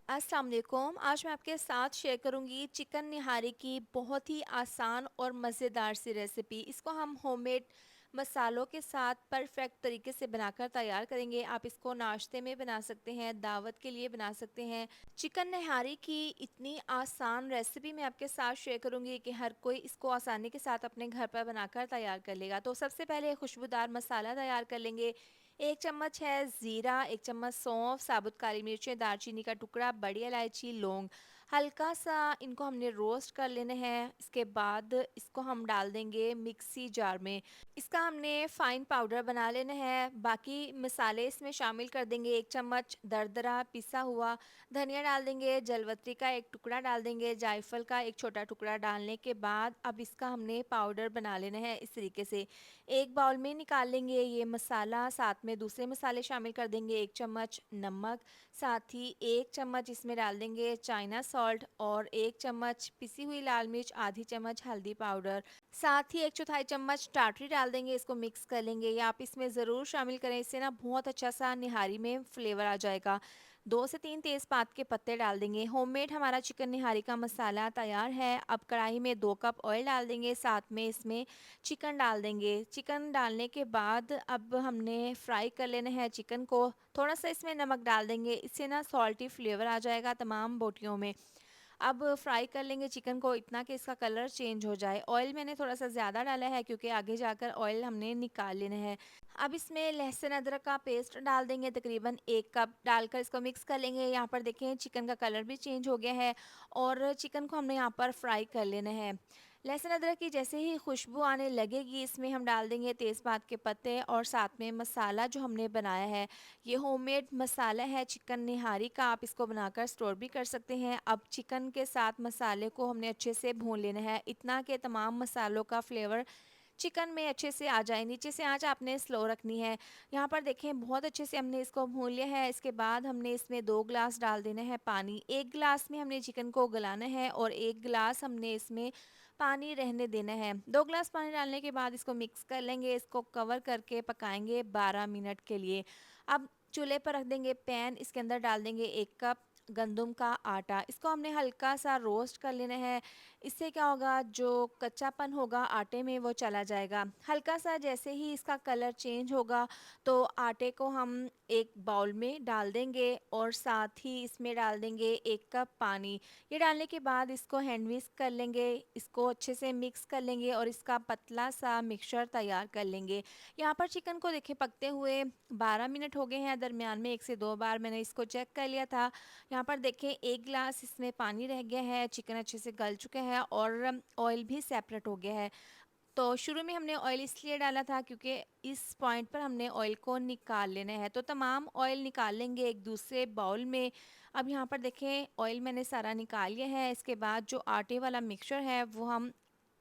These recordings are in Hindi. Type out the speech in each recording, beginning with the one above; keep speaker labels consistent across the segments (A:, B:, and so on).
A: अस्सलाम वालेकुम। आज मैं आपके साथ शेयर करूंगी चिकन निहारी की बहुत ही आसान और मज़ेदार सी रेसिपी। इसको हम होममेड मसालों के साथ परफेक्ट तरीके से बनाकर तैयार करेंगे। आप इसको नाश्ते में बना सकते हैं, दावत के लिए बना सकते हैं। चिकन निहारी की इतनी आसान रेसिपी मैं आपके साथ शेयर करूंगी कि हर कोई इसको आसानी के साथ अपने घर पर बनाकर तैयार कर लेगा। तो सबसे पहले खुशबूदार मसाला तैयार कर लेंगे। 1 चम्मच है ज़ीरा, 1 चम्मच सौंफ, साबुत काली मिर्चें, दालचीनी का टुकड़ा, बड़ी इलायची, लौंग। हल्का सा इनको हमने रोस्ट कर लेना है। इसके बाद इसको हम डाल देंगे मिक्सी जार में। इसका हमने फ़ाइन पाउडर बना लेना है। बाकी मसाले इसमें शामिल कर देंगे। 1 चम्मच दरदरा पिसा हुआ धनिया डाल देंगे, जलवत्री का एक टुकड़ा डाल देंगे, जायफल का एक छोटा टुकड़ा डालने के बाद अब इसका हमने पाउडर बना लेना है इस तरीके से। एक बाउल में निकाल लेंगे ये मसाला, साथ में दूसरे मसाले शामिल कर देंगे। 1 चम्मच नमक, साथ ही 1 चम्मच इसमें डाल देंगे चाइना सॉल्ट और 1 चम्मच पिसी हुई लाल मिर्च, आधी चम्मच हल्दी पाउडर, साथ ही 1/4 चम्मच टाटरी डाल देंगे। इसको मिक्स कर लेंगे। ये आप इसमें ज़रूर शामिल करें, इससे ना बहुत अच्छा सा निहारी में फ्लेवर आ जाएगा। 2 से 3 तेज़पात के पत्ते डाल देंगे। होममेड हमारा चिकन निहारी का मसाला तैयार है। अब कढ़ाई में 2 कप ऑयल डाल देंगे, साथ में इसमें चिकन डाल देंगे। चिकन डालने के बाद अब हमने फ्राई कर लेना है चिकन को। थोड़ा सा इसमें नमक डाल देंगे, इससे ना सॉल्टी फ्लेवर आ जाएगा तमाम बोटियों में। अब फ्राई कर लेंगे चिकन को इतना कि इसका कलर चेंज हो जाए। ऑयल मैंने थोड़ा सा ज़्यादा डाला है क्योंकि आगे जाकर ऑयल हमने निकाल लेना है। अब इसमें लहसुन अदरक का पेस्ट डाल देंगे, तकरीबन 1 कप डालकर इसको मिक्स कर लेंगे। यहाँ पर देखें चिकन का कलर भी चेंज हो गया है और चिकन को हमने यहाँ पर फ्राई कर लेना है। लहसुन अदरक की जैसे ही खुशबू आने लगेगी इसमें हम डाल देंगे तेज़पात के पत्ते और साथ में मसाला जो हमने बनाया है। ये होममेड मसाला है चिकन निहारी का, आप इसको बनाकर स्टोर भी कर सकते हैं। अब चिकन के साथ मसाले को हमने अच्छे से भून लेना है, इतना कि तमाम मसालों का फ्लेवर चिकन में अच्छे से आ जाए। नीचे से आंच आपने स्लो रखनी है। यहाँ पर देखें बहुत अच्छे से हमने इसको भून लिया है। इसके बाद हमने इसमें 2 गिलास डाल देना है पानी। 1 गिलास में हमने चिकन को गलाना है और 1 गिलास हमने इसमें पानी रहने देना है। 2 गिलास पानी डालने के बाद इसको मिक्स कर लेंगे। इसको कवर करके पकाएंगे 12 मिनट के लिए। अब चूल्हे पर रख देंगे पैन, इसके अंदर डाल देंगे 1 कप गंदम का आटा। इसको हमने हल्का सा रोस्ट कर लेना है। इससे क्या होगा, जो कच्चापन होगा आटे में वो चला जाएगा। हल्का सा जैसे ही इसका कलर चेंज होगा तो आटे को हम एक बाउल में डाल देंगे और साथ ही इसमें डाल देंगे 1 कप पानी। ये डालने के बाद इसको हैंड विस्क कर लेंगे, इसको अच्छे से मिक्स कर लेंगे और इसका पतला सा मिक्सचर तैयार कर लेंगे। यहाँ पर चिकन को देखें पकते हुए 12 मिनट हो गए हैं। दरमियान में 1 से 2 बार मैंने इसको चेक कर लिया था। यहाँ पर देखें 1 गिलास इसमें पानी रह गया है, चिकन अच्छे से गल चुका है और ऑयल भी सेपरेट हो गया है। तो शुरू में हमने ऑयल इसलिए डाला था क्योंकि इस पॉइंट पर हमने ऑयल को निकाल लेना है। तो तमाम ऑयल निकाल लेंगे एक दूसरे बाउल में। अब यहाँ पर देखें ऑयल मैंने सारा निकाल लिया है। इसके बाद जो आटे वाला मिक्सचर है वो हम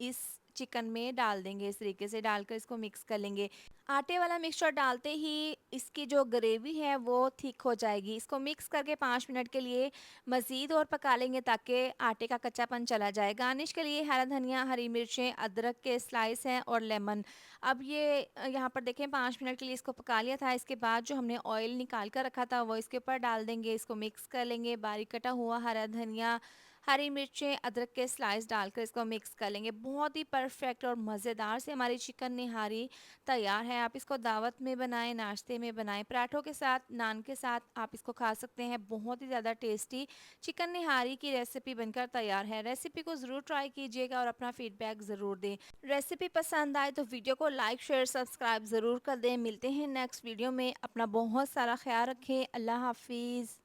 A: इस चिकन में डाल देंगे। इस तरीके से डालकर इसको मिक्स कर लेंगे। आटे वाला मिक्सचर डालते ही इसकी जो ग्रेवी है वो थिक हो जाएगी। इसको मिक्स करके 5 मिनट के लिए मज़ीद और पका लेंगे ताकि आटे का कच्चापन चला जाए। गार्निश के लिए हरा धनिया, हरी मिर्चें, अदरक के स्लाइस हैं और लेमन। अब ये यहाँ पर देखें 5 मिनट के लिए इसको पका लिया था। इसके बाद जो हमने ऑयल निकाल कर रखा था वो इसके ऊपर डाल देंगे। इसको मिक्स कर लेंगे। बारीक कटा हुआ हरा धनिया, हरी मिर्चें, अदरक के स्लाइस डालकर इसको मिक्स कर लेंगे। बहुत ही परफेक्ट और मज़ेदार से हमारी चिकन निहारी तैयार है। आप इसको दावत में बनाएं, नाश्ते में बनाएं, पराठों के साथ, नान के साथ आप इसको खा सकते हैं। बहुत ही ज़्यादा टेस्टी चिकन निहारी की रेसिपी बनकर तैयार है। रेसिपी को ज़रूर ट्राई कीजिएगा और अपना फीडबैक ज़रूर दें। रेसिपी पसंद आए तो वीडियो को लाइक, शेयर, सब्सक्राइब ज़रूर कर दें। मिलते हैं नेक्स्ट वीडियो में। अपना बहुत सारा ख्याल रखें। अल्लाह हाफिज़।